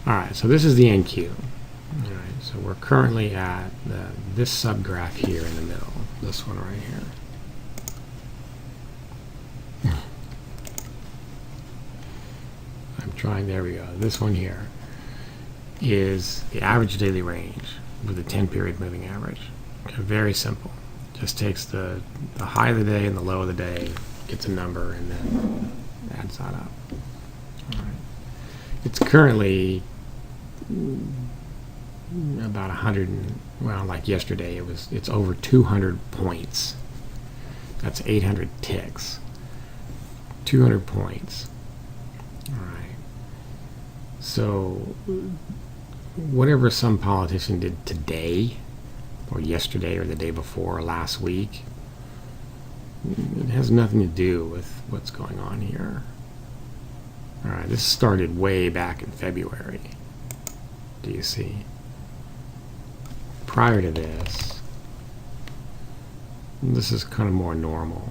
All right, so this is the NQ. All right, so we're currently at this subgraph here in the middle, this one right here. I'm trying, there we go. This one here is the average daily range with the 10-period moving average. Okay, very simple. Just takes the high of the day and the low of the day, gets a number, and then adds that up. All right. It's currently about 100, well, like yesterday, it's over 200 points. That's 800 ticks. 200 points. All right. So whatever some politician did today, or yesterday, or the day before, or last week, it has nothing to do with what's going on here. All right, this started way back in February. Do you see? Prior to this, this is kind of more normal.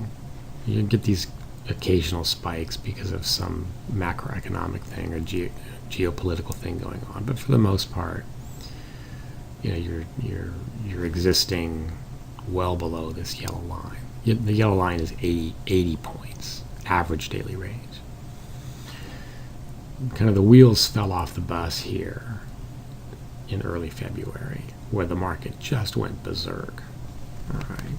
You get these occasional spikes because of some macroeconomic thing or geopolitical thing going on, but for the most part, you're existing well below this yellow line. The yellow line is 80 points, average daily range. Kind of the wheels fell off the bus here in early February, where the market just went berserk. All right.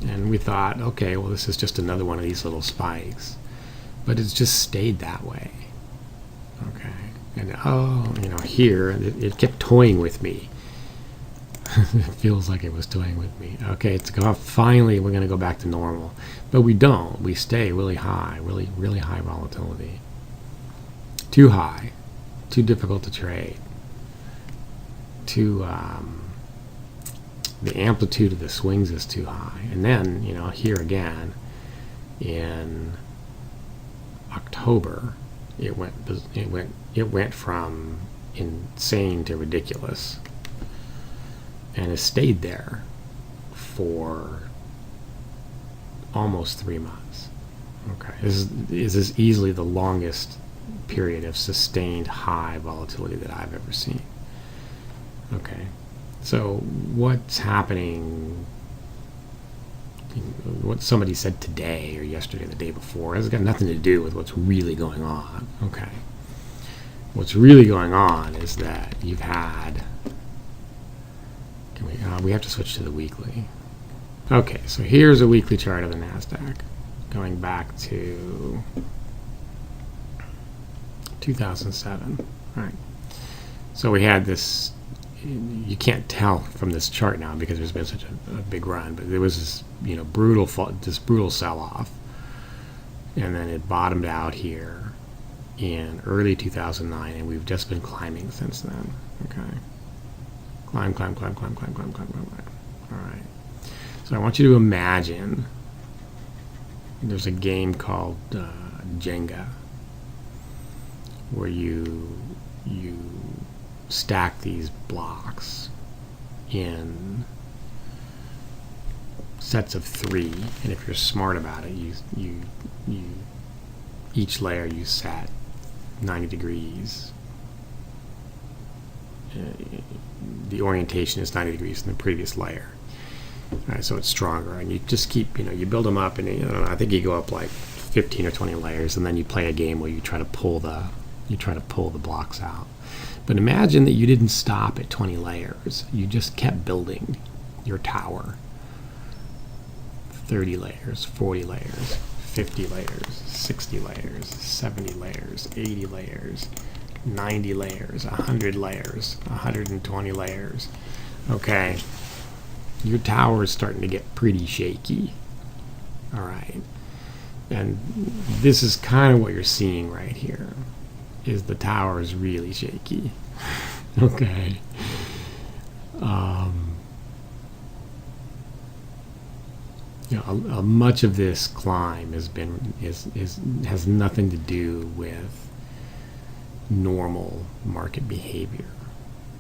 And we thought, okay, well, this is just another one of these little spikes. But it's just stayed that way. Okay. And, here, it kept toying with me. It feels like it was toying with me. Okay, finally, we're going to go back to normal. But we don't. We stay really high, really, really high volatility. Too high. Too difficult to trade. The amplitude of the swings is too high. And then, here again, in October, it went from insane to ridiculous, and has stayed there for almost 3 months. Okay, this is easily the longest period of sustained high volatility that I've ever seen. Okay, so what's happening, what somebody said today or yesterday or the day before, has got nothing to do with what's really going on. Okay, what's really going on is that you've had, we have to switch to the weekly. Okay, so here's a weekly chart of the NASDAQ going back to 2007. All right, so we had this. You can't tell from this chart now because there's been such a big run, but there was this brutal sell-off, and then it bottomed out here in early 2009, and we've just been climbing since then. Okay, climb. All right, so I want you to imagine there's a game called Jenga, where you stack these blocks in sets of 3, and if you're smart about it, you each layer you set 90 degrees. The orientation is 90 degrees in the previous layer. All right, so it's stronger, and you just keep you build them up, and I think you go up like 15 or 20 layers, and then you play a game where you try to pull the blocks out. But imagine that you didn't stop at 20 layers. You just kept building your tower. 30 layers, 40 layers, 50 layers, 60 layers, 70 layers, 80 layers, 90 layers, 100 layers, 120 layers. Okay, your tower is starting to get pretty shaky. All right, and this is kind of what you're seeing right here. Is the tower is really shaky. Okay. Much of this climb has nothing to do with normal market behavior.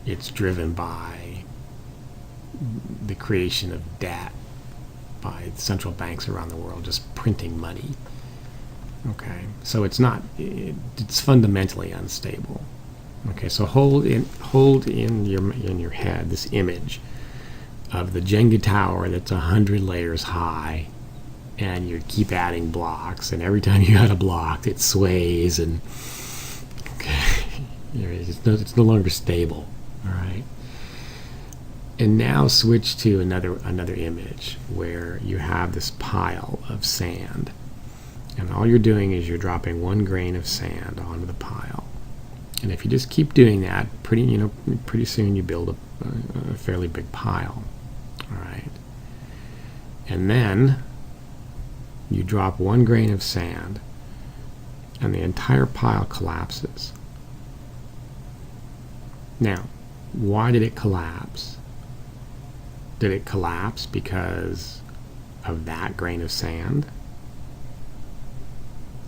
It's driven by the creation of debt by central banks around the world just printing money. Okay, so it's fundamentally unstable. Okay, so hold in your head this image of the Jenga tower that's 100 layers high, and you keep adding blocks, and every time you add a block, it sways, and okay, it's no longer stable. All right. And now switch to another image where you have this pile of sand, and all you're doing is you're dropping 1 grain of sand onto the pile. And if you just keep doing that, pretty soon you build a fairly big pile. All right. And then you drop 1 grain of sand, and the entire pile collapses. Now, why did it collapse? Did it collapse because of that grain of sand?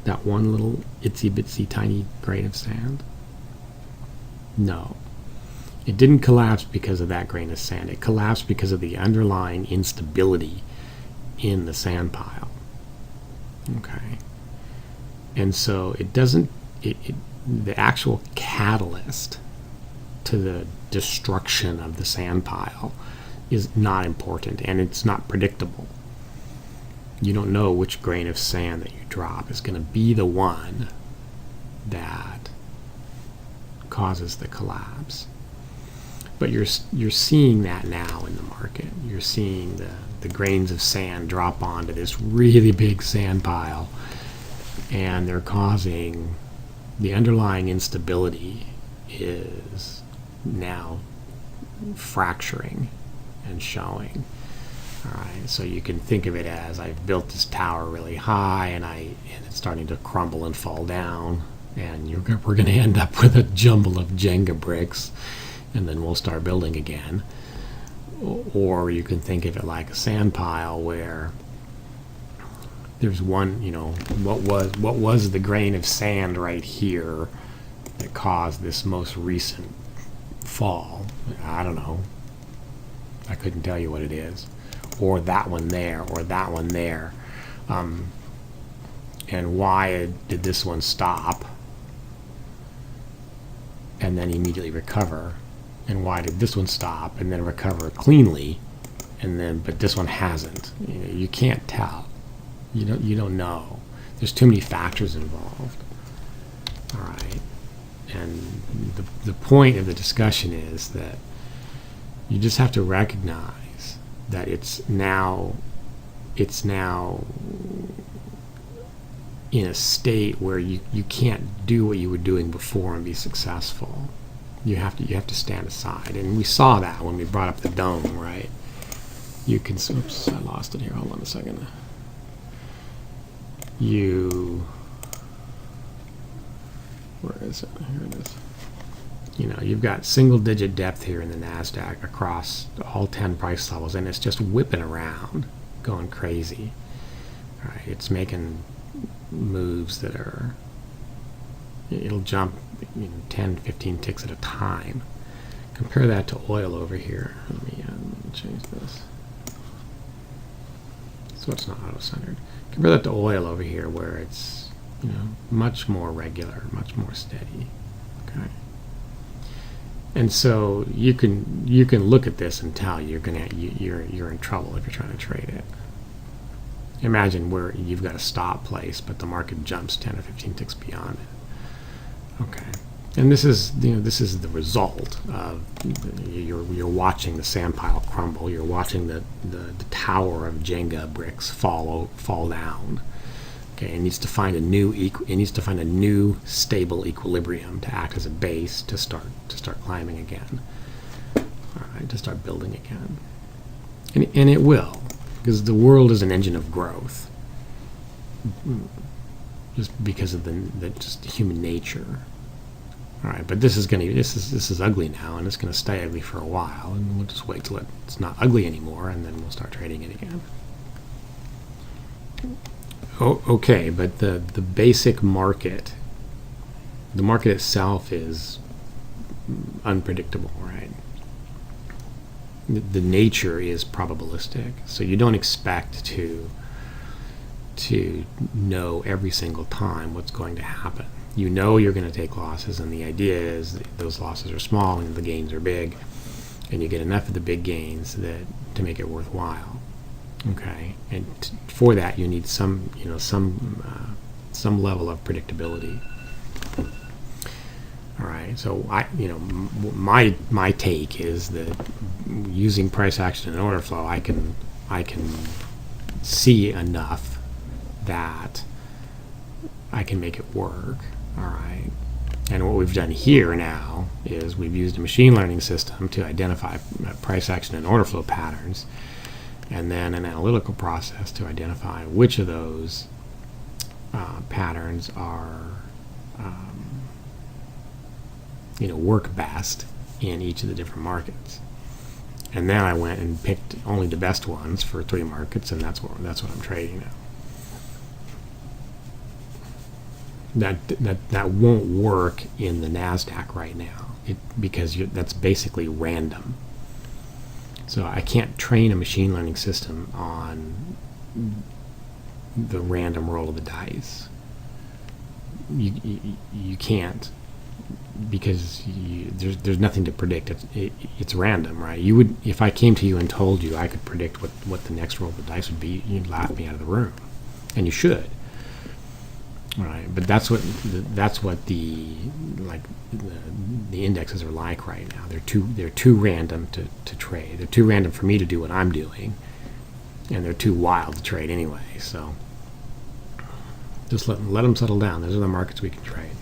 That one little itsy bitsy tiny grain of sand? No. It didn't collapse because of that grain of sand. It collapsed because of the underlying instability in the sand pile. Okay. And so it doesn't, the actual catalyst to the destruction of the sand pile is not important, and it's not predictable. You don't know which grain of sand that you drop is going to be the one that causes the collapse. But you're seeing that now in the market. You're seeing the grains of sand drop onto this really big sand pile, and they're causing the underlying instability is now fracturing and showing. All right, so you can think of it as I've built this tower really high, and it's starting to crumble and fall down, and we're going to end up with a jumble of Jenga bricks, and then we'll start building again. Or you can think of it like a sand pile where there's one, what was the grain of sand right here that caused this most recent fall? I don't know. I couldn't tell you what it is. Or that one there, or that one there. And why did this one stop and then immediately recover? And why did this one stop and then recover cleanly, but this one hasn't? You can't tell. You don't know. There's too many factors involved. All right. And the point of the discussion is that you just have to recognize that it's now in a state where you can't do what you were doing before and be successful. You have to stand aside, and we saw that when we brought up the dome, right? You can. Oops, I lost it here. Hold on a second. Where is it? Here it is. You've got single-digit depth here in the NASDAQ across all 10 price levels, and it's just whipping around, going crazy. All right, it's making moves that it'll jump 10, 15 ticks at a time. Compare that to oil over here. Let me change this so it's not auto-centered. Compare that to oil over here, where it's much more regular, much more steady. Okay. And so you can look at this and tell you're in trouble if you're trying to trade it. Imagine where you've got a stop place, but the market jumps 10 or 15 ticks beyond it. Okay, and this is the result of you're watching the sand pile crumble. You're watching the tower of Jenga bricks fall down. Okay, it needs to find a new stable equilibrium to act as a base to start climbing again. All right, to start building again, and it will, because the world is an engine of growth, just because of the just human nature. All right, but this is ugly now, and it's going to stay ugly for a while, and we'll just wait till it's not ugly anymore, and then we'll start trading it again. Okay, but the basic market, the market itself is unpredictable, right? The nature is probabilistic, so you don't expect to know every single time what's going to happen. you know you're going to take losses, and the idea is that those losses are small and the gains are big, and you get enough of the big gains that to make it worthwhile. Okay, and for that you need some level of predictability. All right, so my take is that using price action and order flow, I can see enough that I can make it work. All right, and what we've done here now is we've used a machine learning system to identify price action and order flow patterns, and then an analytical process to identify which of those patterns are work best in each of the different markets. And then I went and picked only the best ones for 3 markets, and that's what I'm trading now. That won't work in the NASDAQ right now, because that's basically random. So I can't train a machine learning system on the random roll of the dice. You can't, because there's nothing to predict. It's random, right? You would, if I came to you and told you I could predict what the next roll of the dice would be, you'd laugh me out of the room, and you should. Right, but that's what the indexes are like right now. They're too random to trade. They're too random for me to do what I'm doing, and they're too wild to trade anyway. So just let them settle down. Those are the markets we can trade.